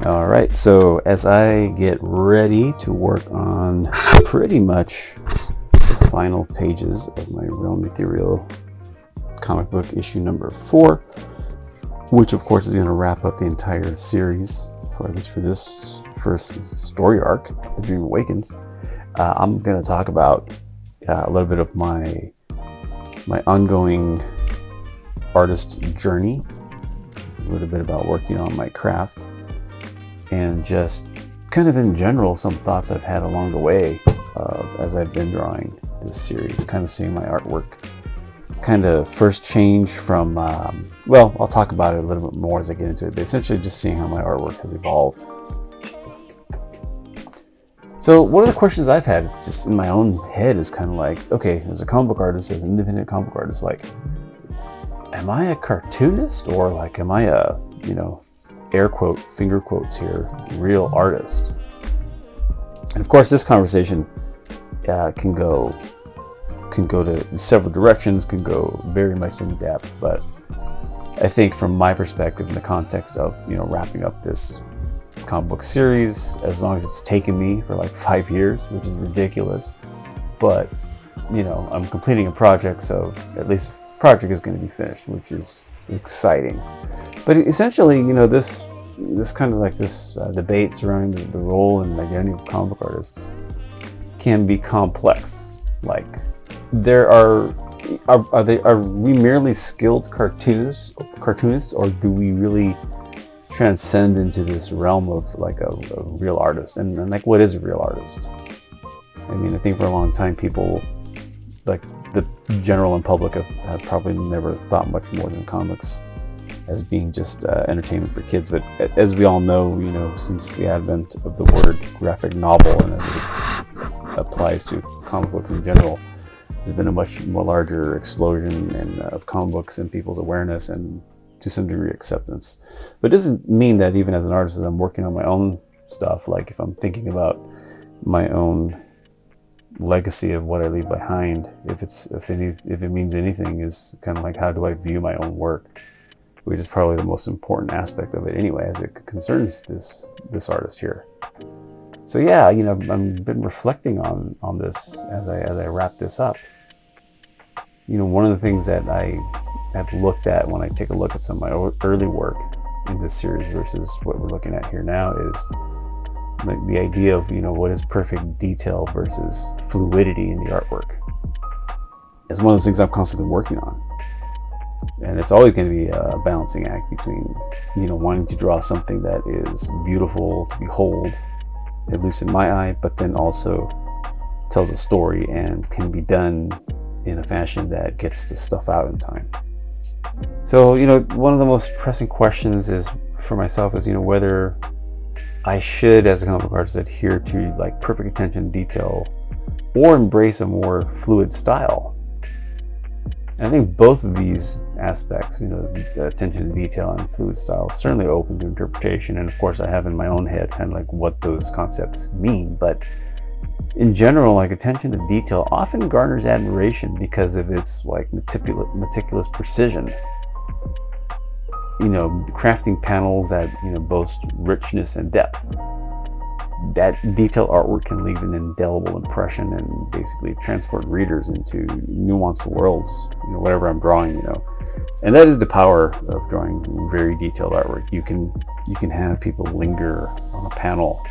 Alright, so as I get ready to work on pretty much the final pages of my Realm Ethereal comic book issue number 4, which of course is going to wrap up the entire series, or at least for this first story arc, The Dream Awakens, I'm going to talk about a little bit of my ongoing artist journey, a little bit about working on my craft, and just kind of in general some thoughts I've had along the way as I've been drawing this series, kind of seeing my artwork kind of first change from, well, I'll talk about it a little bit more as I get into it, but essentially just seeing how my artwork has evolved. So one of the questions I've had just in my own head is kind of like, okay, as a comic book artist, as an independent comic book artist, like, am I a cartoonist, or like, am I a, air quote, finger quotes here, real artist? And of course this conversation can go to several directions, can go very much in depth, but I think from my perspective, in the context of wrapping up this comic book series, as long as it's taken me for like 5 years, which is ridiculous, but I'm completing a project, so at least the project is going to be finished, which is exciting. But essentially, this kind of like this debate surrounding the role and identity of comic book artists can be complex. Like, are we merely skilled cartoonists, or do we really transcend into this realm of like a real artist? And like, what is a real artist? I mean, I think for a long time people, like the general and public, have probably never thought much more than comics as being just entertainment for kids. But as we all know, since the advent of the word graphic novel, and as it applies to comic books in general, there's been a much more larger explosion of comic books and people's awareness and to some degree acceptance. But it doesn't mean that even as an artist, as I'm working on my own stuff, like if I'm thinking about my own legacy of what I leave behind, if it means anything, is kind of like, how do I view my own work, which is probably the most important aspect of it anyway, as it concerns this artist here. So yeah, I've been reflecting on this as I wrap this up. One of the things that I have looked at when I take a look at some of my early work in this series versus what we're looking at here now is the idea of what is perfect detail versus fluidity in the artwork. It's one of those things I'm constantly working on, and it's always going to be a balancing act between wanting to draw something that is beautiful to behold, at least in my eye, but then also tells a story and can be done in a fashion that gets the stuff out in time. So one of the most pressing questions is for myself is whether I should, as a comic book artist, adhere to like perfect attention to detail, or embrace a more fluid style. And I think both of these aspects, the attention to detail and fluid style, is certainly open to interpretation. And of course, I have in my own head kind of like what those concepts mean. But in general, like, attention to detail often garners admiration because of its like meticulous precision. Crafting panels that boast richness and depth. That detailed artwork can leave an indelible impression and basically transport readers into nuanced worlds, whatever I'm drawing, And that is the power of drawing very detailed artwork. You can have people linger on a panel,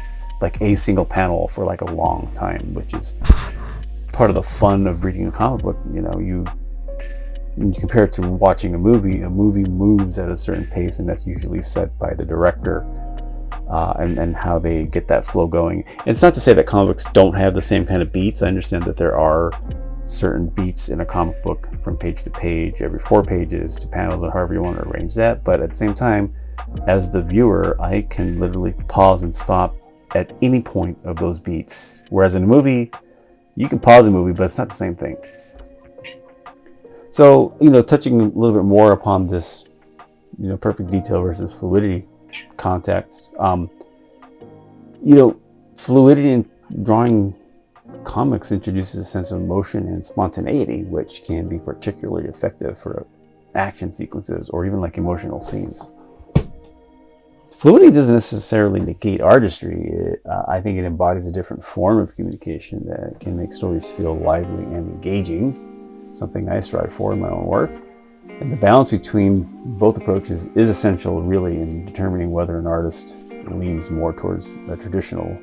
like a single panel, for like a long time, which is part of the fun of reading a comic book. You compare it to watching a movie. A movie moves at a certain pace, and that's usually set by the director. And how they get that flow going. And it's not to say that comic books don't have the same kind of beats. I understand that there are certain beats in a comic book from page to page, every 4 pages to panels, or however you want to arrange that. But at the same time, as the viewer, I can literally pause and stop at any point of those beats. Whereas in a movie, you can pause a movie, but it's not the same thing. So, touching a little bit more upon this, perfect detail versus fluidity context, fluidity in drawing comics introduces a sense of motion and spontaneity, which can be particularly effective for action sequences or even like emotional scenes. Fluidity doesn't necessarily negate artistry. I think it embodies a different form of communication that can make stories feel lively and engaging, something I strive for in my own work. And the balance between both approaches is essential, really, in determining whether an artist leans more towards a traditional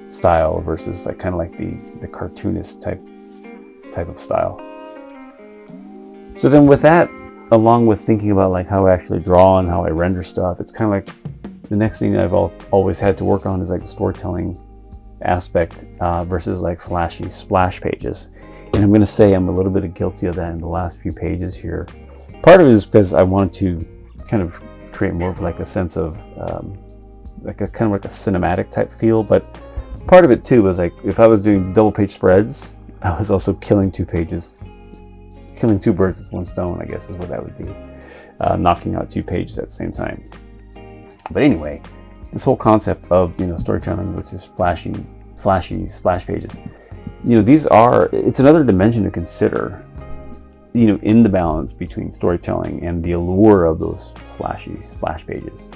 style versus like kind of like the cartoonist type of style. So then with that, along with thinking about like how I actually draw and how I render stuff, it's kind of like the next thing I've always had to work on is like the storytelling aspect versus like flashy splash pages. And I'm going to say I'm a little bit guilty of that in the last few pages here. Part of it is because I wanted to kind of create more of like a sense of like a kind of like a cinematic type feel, but part of it too was like if I was doing double page spreads, I was also killing two birds with one stone, I guess is what that would be, knocking out 2 pages at the same time. But anyway, this whole concept of storytelling with this flashy splash pages, it's another dimension to consider, in the balance between storytelling and the allure of those flashy splash pages.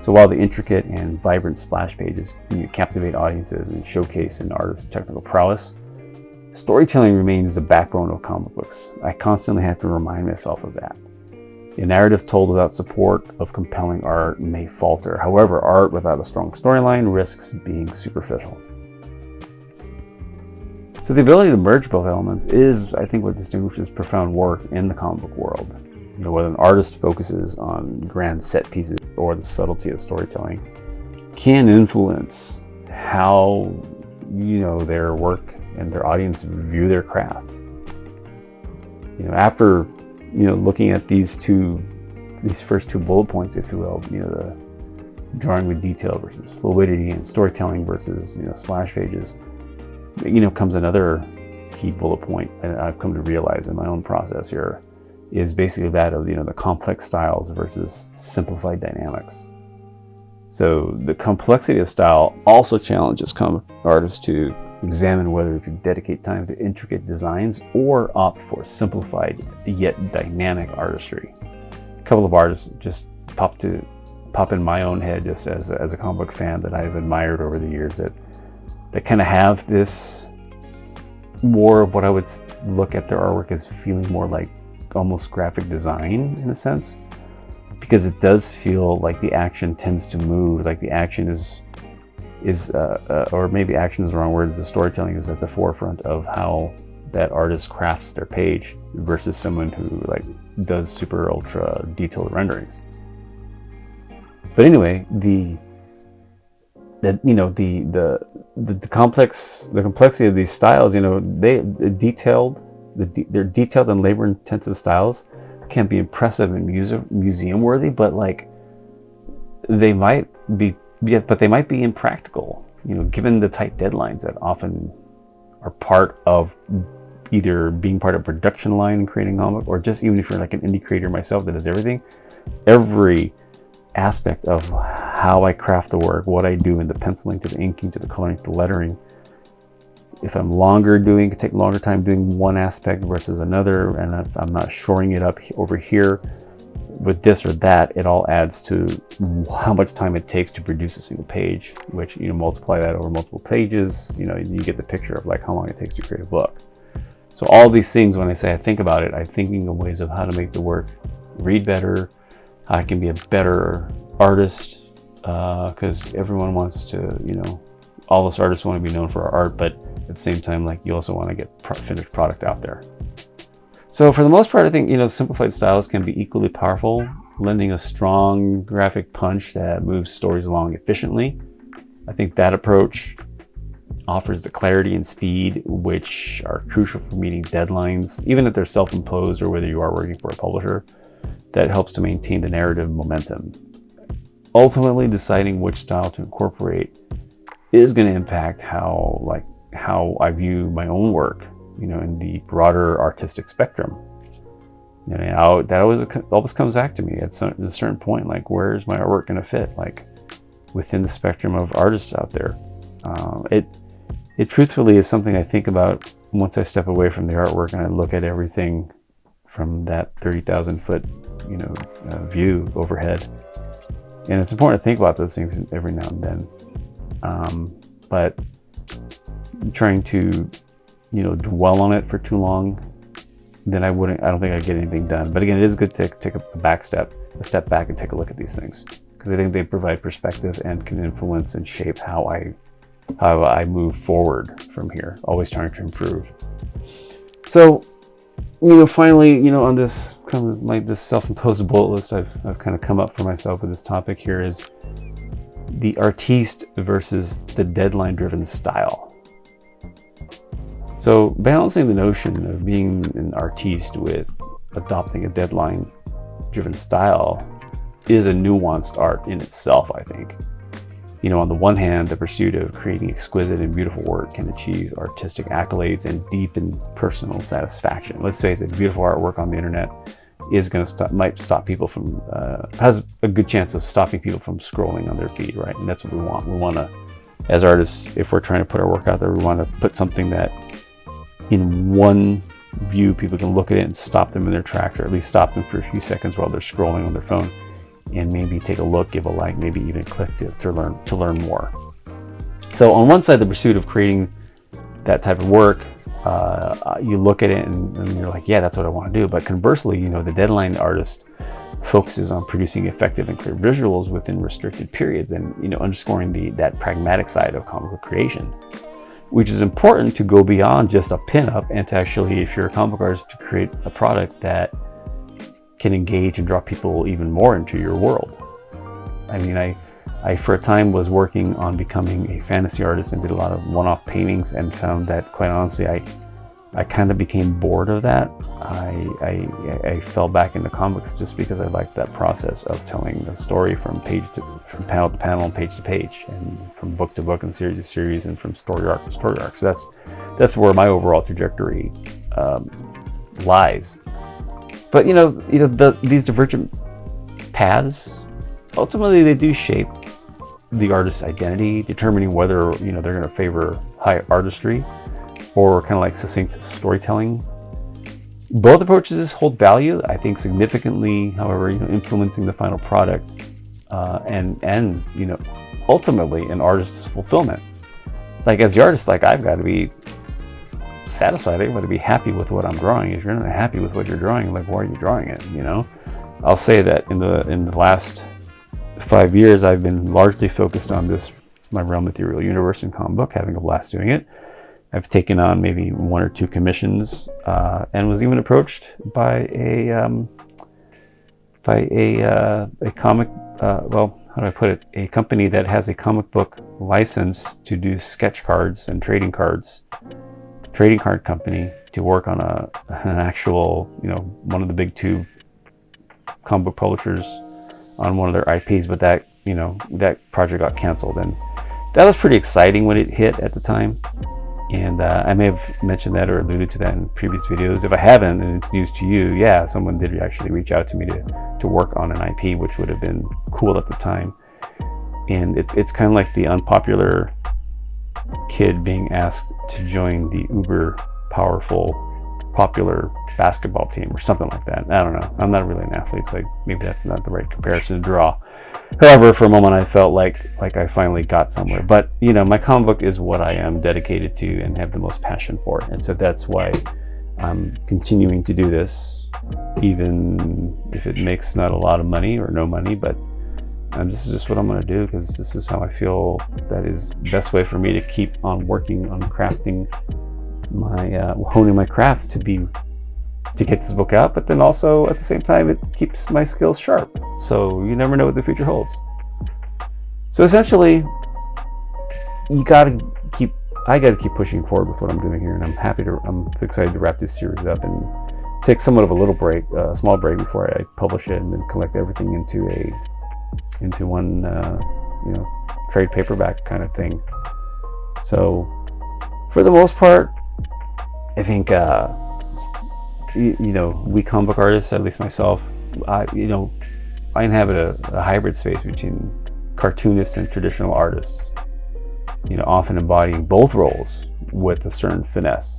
So while the intricate and vibrant splash pages captivate audiences and showcase an artist's technical prowess, storytelling remains the backbone of comic books. I constantly have to remind myself of that. A narrative told without support of compelling art may falter. However, art without a strong storyline risks being superficial. So the ability to merge both elements is, I think, what distinguishes profound work in the comic book world. Whether an artist focuses on grand set pieces or the subtlety of storytelling can influence how their work and their audience view their craft. After looking at these first two bullet points, if you will, the drawing with detail versus fluidity and storytelling versus splash pages, comes another key bullet point, and I've come to realize in my own process here, is basically that of the complex styles versus simplified dynamics. So the complexity of style also challenges comic artists to examine whether to dedicate time to intricate designs or opt for simplified yet dynamic artistry. A couple of artists just pop in my own head just as a comic book fan that I've admired over the years that kind of have this more of what I would look at their artwork as feeling more like almost graphic design in a sense, because it does feel like the action tends to move, like the action is or maybe action is the wrong word, the storytelling is at the forefront of how that artist crafts their page versus someone who like does super ultra detailed renderings. But anyway, the complexity of these styles, they're detailed and labor intensive styles can be impressive and museum worthy, but like they might be impractical, given the tight deadlines that often are part of either being part of production line and creating a comic, or just even if you're like an indie creator myself that does everything, every aspect of how I craft the work, what I do in the penciling to the inking to the coloring to the lettering, if I'm take longer time doing one aspect versus another, and if I'm not shoring it up over here with this or that, it all adds to how much time it takes to produce a single page, which multiply that over multiple pages, you get the picture of like how long it takes to create a book. So all these things, when I say I think about it, I'm thinking of ways of how to make the work read better, how I can be a better artist, because everyone wants to, all us artists want to be known for our art, but at the same time, like you also want to get finished product out there. So for the most part, I think simplified styles can be equally powerful, lending a strong graphic punch that moves stories along efficiently. I think that approach offers the clarity and speed which are crucial for meeting deadlines, even if they're self-imposed or whether you are working for a publisher. That helps to maintain the narrative momentum. Ultimately, deciding which style to incorporate is going to impact how I view my own work, in the broader artistic spectrum. That always comes back to me at a certain point, like where's my artwork going to fit, like within the spectrum of artists out there. It truthfully is something I think about once I step away from the artwork and I look at everything from that 30,000 foot view overhead. And it's important to think about those things every now and then. But trying to, dwell on it for too long, then I don't think I'd get anything done. But again, it is good to take a step back and take a look at these things, because I think they provide perspective and can influence and shape how I move forward from here, always trying to improve. So, finally, on this kind of this self-imposed bullet list I've kind of come up for myself with this topic here is the artiste versus the deadline-driven style. So balancing the notion of being an artiste with adopting a deadline-driven style is a nuanced art in itself, I think. On the one hand, the pursuit of creating exquisite and beautiful work can achieve artistic accolades and deepen personal satisfaction. Let's face it, beautiful artwork on the internet might stop people from, has a good chance of stopping people from scrolling on their feed, right? And that's what we want. We want to, as artists, if we're trying to put our work out there, we want to put something that in one view people can look at it and stop them in their tracks, or at least stop them for a few seconds while they're scrolling on their phone, and maybe take a look, give a like, maybe even click to learn more. So on one side, the pursuit of creating that type of work, you look at it and you're like, yeah, that's what I want to do. But conversely, the deadline artist focuses on producing effective and clear visuals within restricted periods, and underscoring that pragmatic side of comic book creation, which is important to go beyond just a pinup and to actually, if you're a comic book artist, to create a product that can engage and draw people even more into your world. I mean, I for a time was working on becoming a fantasy artist and did a lot of one-off paintings, and found that, quite honestly, I kind of became bored of that. I fell back into comics just because I liked that process of telling a story from panel to panel and page to page, and from book to book and series to series, and from story arc to story arc. So that's where my overall trajectory lies. But these divergent paths, ultimately they do shape the artist's identity, determining whether they're going to favor high artistry or kind of like succinct storytelling. Both approaches hold value, I think, significantly, however, influencing the final product and ultimately an artist's fulfillment. Like, as the artist, I've got to be satisfied. I've got to be happy with what I'm drawing. If you're not happy with what you're drawing, why are you drawing it? I'll say that in the last 5 years, I've been largely focused on my Realm Ethereal universe and comic book, having a blast doing it. I've taken on maybe 1 or 2 commissions, and was even approached by a comic, how do I put it? A company that has a comic book license to do sketch cards and trading cards. Trading card company to work on an actual, one of the big 2 comic book publishers on one of their IPs, but that project got canceled, and that was pretty exciting when it hit at the time. And I may have mentioned that or alluded to that in previous videos. If I haven't, and it's news to you, yeah, someone did actually reach out to me to work on an IP, which would have been cool at the time. And it's kind of like the unpopular kid being asked to join the uber powerful popular basketball team or something like that. I don't know. I'm not really an athlete, so maybe that's not the right comparison to draw. However, for a moment I felt like I finally got somewhere. But my comic book is what I am dedicated to and have the most passion for, and so that's why I'm continuing to do this, even if it makes not a lot of money or no money. But this is just what I'm going to do, because this is how I feel that is the best way for me to keep on working on crafting honing my craft to get this book out, but then also at the same time it keeps my skills sharp, so you never know what the future holds. So essentially, I gotta keep pushing forward with what I'm doing here, and I'm excited to wrap this series up and take somewhat of a small break before I publish it, and then collect everything into one trade paperback kind of thing. So for the most part, I think we comic book artists, at least myself, I inhabit a hybrid space between cartoonists and traditional artists, often embodying both roles with a certain finesse.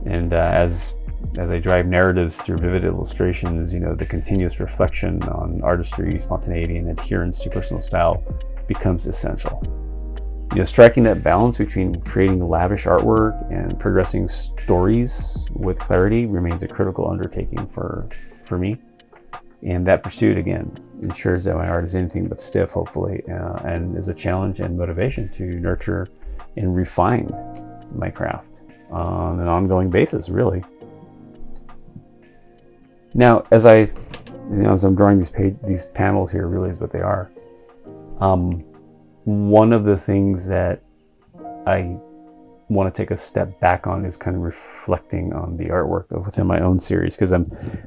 And as as I drive narratives through vivid illustrations, the continuous reflection on artistry, spontaneity, and adherence to personal style becomes essential. Striking that balance between creating lavish artwork and progressing stories with clarity remains a critical undertaking for me. And that pursuit, again, ensures that my art is anything but stiff, hopefully, and is a challenge and motivation to nurture and refine my craft on an ongoing basis, really. Now, as I'm drawing these panels here, really is what they are. One of the things that I want to take a step back on is kind of reflecting on the artwork within my own series, because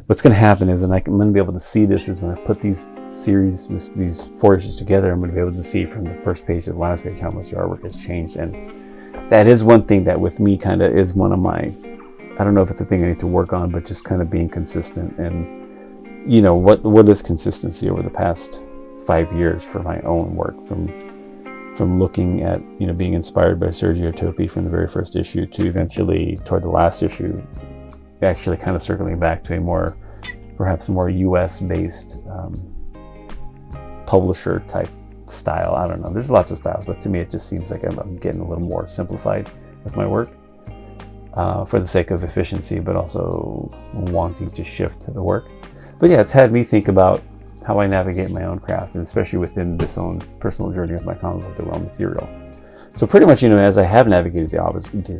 what's going to happen is, and I'm going to be able to see this, is when I put these these 4 issues together, I'm going to be able to see from the first page to the last page how much the artwork has changed. And that is one thing that with me kind of is one of my, I don't know if it's a thing I need to work on, but just kind of being consistent. And what is consistency over the past 5 years for my own work, from looking at, being inspired by Sergio Topi from the very first issue to eventually toward the last issue, actually kind of circling back to a perhaps more US-based publisher type style. I don't know. There's lots of styles, but to me it just seems like I'm getting a little more simplified with my work for the sake of efficiency, but also wanting to shift the work. But yeah, it's had me think about how I navigate my own craft, and especially within this own personal journey of my comic book, the Realm Ethereal. So pretty much, as I have navigated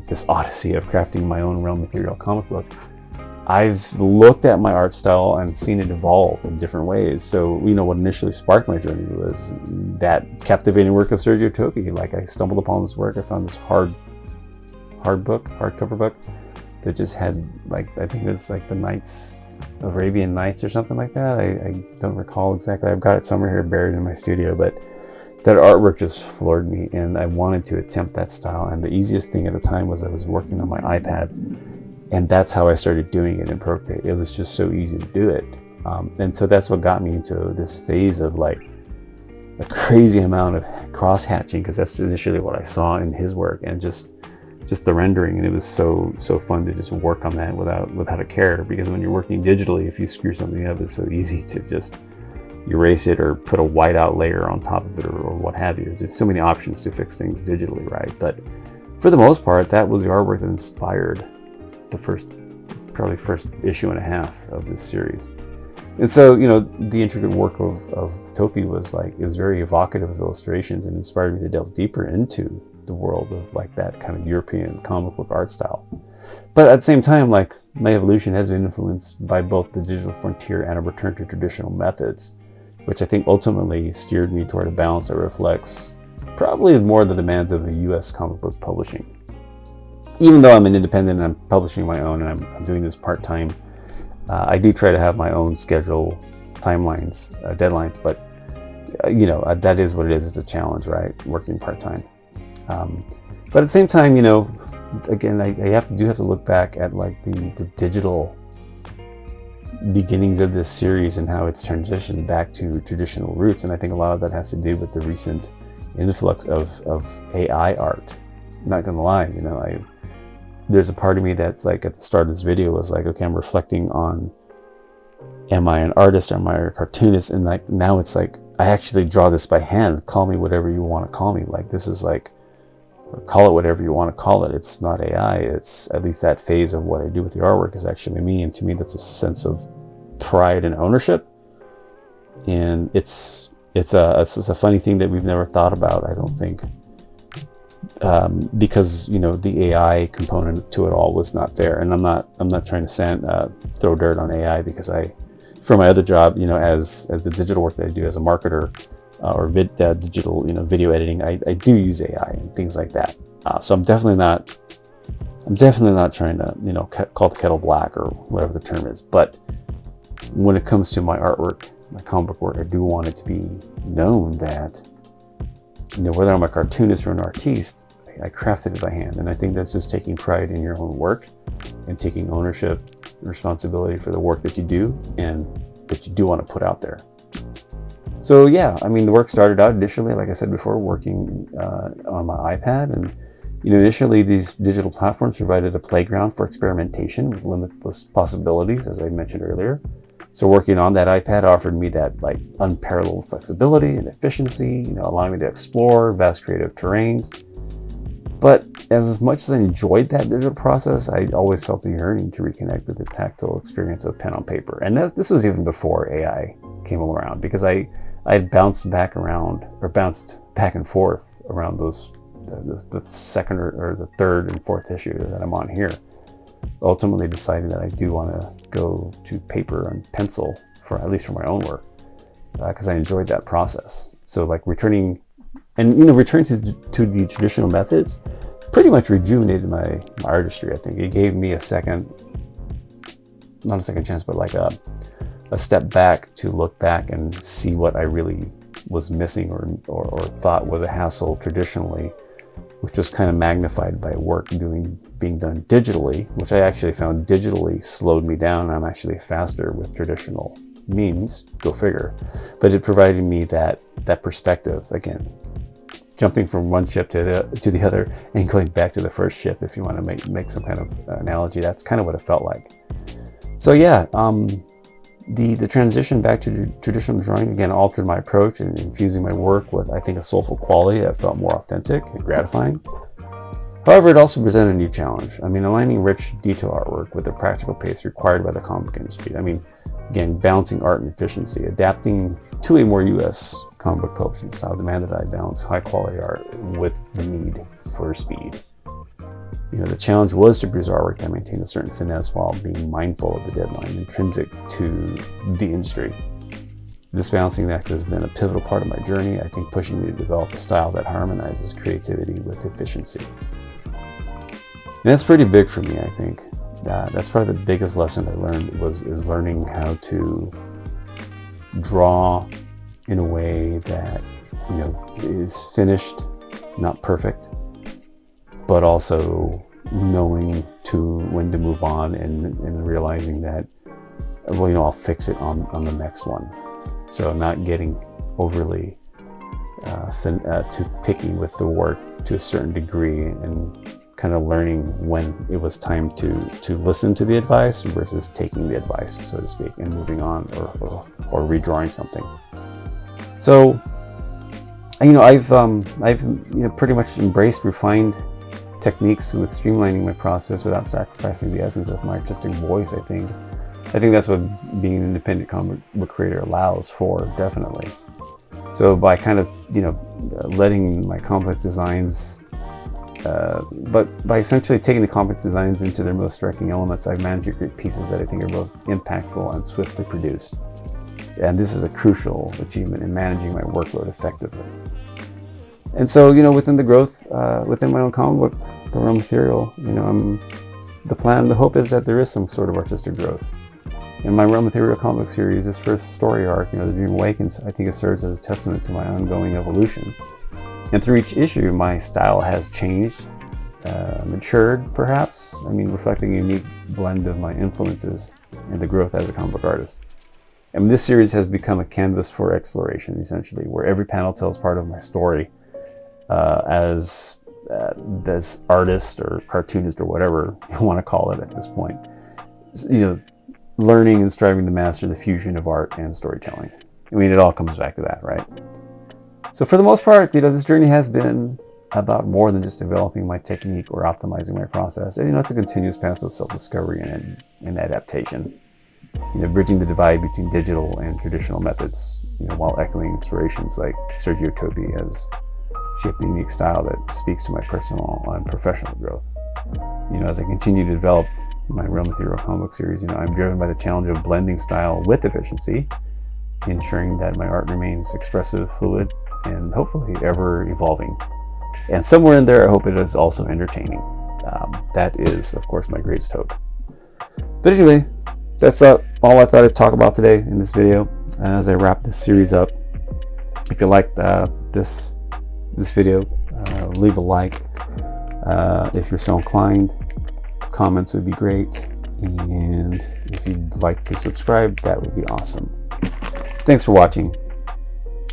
this odyssey of crafting my own Realm Ethereal comic book, I've looked at my art style and seen it evolve in different ways. So, what initially sparked my journey was that captivating work of Sergio Topi. Like, I stumbled upon this work, I found this hardcover book that just had, like, I think it was like the Arabian Nights or something like that. I don't recall exactly. I've got it somewhere here buried in my studio, but that artwork just floored me, and I wanted to attempt that style. And the easiest thing at the time was I was working on my iPad, and that's how I started doing it in Procreate. It was just so easy to do it, and so that's what got me into this phase of like a crazy amount of cross hatching, because that's initially what I saw in his work, and just the rendering, and it was so fun to just work on that without a care, because when you're working digitally, if you screw something up, it's so easy to just erase it or put a whiteout layer on top of it, or what have you. There's so many options to fix things digitally, right? But for the most part, that was the artwork that inspired the first issue and a half of this series. And so, the intricate work of Topi was like, it was very evocative of illustrations and inspired me to delve deeper into the world of like that kind of European comic book art style. But at the same time, like, my evolution has been influenced by both the digital frontier and a return to traditional methods, which I think ultimately steered me toward a balance that reflects probably more the demands of the US comic book publishing. Even though I'm an independent and I'm publishing my own, and I'm doing this part-time, I do try to have my own schedule, timelines, deadlines, but that is what it is. It's a challenge, right? Working part-time. But at the same time, again, I do have to look back at like the digital beginnings of this series and how it's transitioned back to traditional roots. And I think a lot of that has to do with the recent influx of AI art. I'm not gonna lie, there's a part of me that's like, at the start of this video, was like, okay, I'm reflecting on, am I an artist, am I a cartoonist? And like, now it's like, I actually draw this by hand. Call me whatever you want to call me. Like, this is like, or call it whatever you want to call it. It's not AI. It's, at least that phase of what I do with the artwork is actually me. And to me, that's a sense of pride and ownership. And it's a funny thing that we've never thought about, I don't think, because the AI component to it all was not there. And I'm not trying to throw dirt on AI, because for my other job, as the digital work that I do as a marketer, or digital, video editing, I do use AI and things like that. So I'm definitely not trying to, call the kettle black or whatever the term is. But when it comes to my artwork, my comic book work, I do want it to be known that, whether I'm a cartoonist or an artiste, I crafted it by hand. And I think that's just taking pride in your own work and taking ownership and responsibility for the work that you do and that you do want to put out there. So yeah, the work started out initially, like I said before, working on my iPad, and Initially, these digital platforms provided a playground for experimentation with limitless possibilities, as I mentioned earlier. So working on that iPad offered me that like unparalleled flexibility and efficiency, allowing me to explore vast creative terrains. But as much as I enjoyed that digital process, I always felt a yearning to reconnect with the tactile experience of pen on paper. And this was even before AI came around, because I bounced back and forth around the second or the third and fourth issue that I'm on here, ultimately deciding that I do want to go to paper and pencil, for at least for my own work, because I enjoyed that process. So like returning to the traditional methods pretty much rejuvenated my artistry. I think it gave me not a second chance, but like a step back to look back and see what I really was missing or thought was a hassle traditionally, which was kind of magnified by work being done digitally, which I actually found digitally slowed me down. I'm actually faster with traditional means, go figure. But it provided me that perspective, again, jumping from one ship to the other and going back to the first ship, if you want to make some kind of analogy. That's kind of what it felt like. So yeah, the transition back to traditional drawing again altered my approach and infusing my work with, I think, a soulful quality that felt more authentic and gratifying. However, it also presented a new challenge. Aligning rich detail artwork with the practical pace required by the comic industry. Again, balancing art and efficiency, adapting to a more U.S. comic book publishing style demanded that I balance high quality art with the need for speed. The challenge was to produce artwork that maintained a certain finesse while being mindful of the deadline intrinsic to the industry. This balancing act has been a pivotal part of my journey, I think, pushing me to develop a style that harmonizes creativity with efficiency. And that's pretty big for me, I think. That's probably the biggest lesson I learned is learning how to draw in a way that is finished, not perfect, but also knowing when to move on and realizing that, I'll fix it on the next one. So not getting overly too picky with the work to a certain degree, and kind of learning when it was time to listen to the advice versus taking the advice, so to speak, and moving on or redrawing something. So I've pretty much embraced refined techniques with streamlining my process without sacrificing the essence of my artistic voice. I think that's what being an independent comic book creator allows for, definitely. So by kind of letting my complex designs, but by essentially taking the complex designs into their most striking elements, I've managed to create pieces that I think are both impactful and swiftly produced. And this is a crucial achievement in managing my workload effectively. And so, within the growth, within my own comic book, the Realm Ethereal, the hope is that there is some sort of artistic growth. In my Realm Ethereal comic series, this first story arc, The Dream Awakens, I think it serves as a testament to my ongoing evolution. And through each issue, my style has changed, matured, perhaps. Reflecting a unique blend of my influences and the growth as a comic book artist. This series has become a canvas for exploration, essentially, where every panel tells part of my story. As artist or cartoonist or whatever you want to call it at this point, learning and striving to master the fusion of art and storytelling. It all comes back to that, right? So for the most part, this journey has been about more than just developing my technique or optimizing my process. And, it's a continuous path of self-discovery and adaptation. Bridging the divide between digital and traditional methods, while echoing inspirations like Sergio Topi has shaped a unique style that speaks to my personal and professional growth. As I continue to develop my Realm Ethereal comic series, I'm driven by the challenge of blending style with efficiency, ensuring that my art remains expressive, fluid, and hopefully ever evolving. And somewhere in there, I hope it is also entertaining. That is, of course, my greatest hope. But anyway, that's all I thought I'd talk about today in this video as I wrap this series up. If you liked this video, leave a like. If you're so inclined, comments would be great. And if you'd like to subscribe, that would be awesome. Thanks for watching.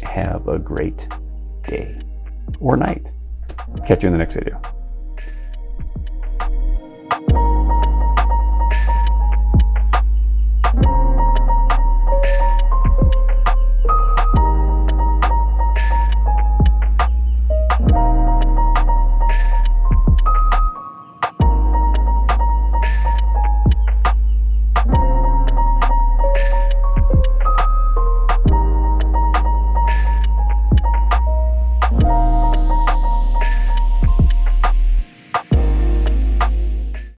Have a great day or night. Catch you in the next video.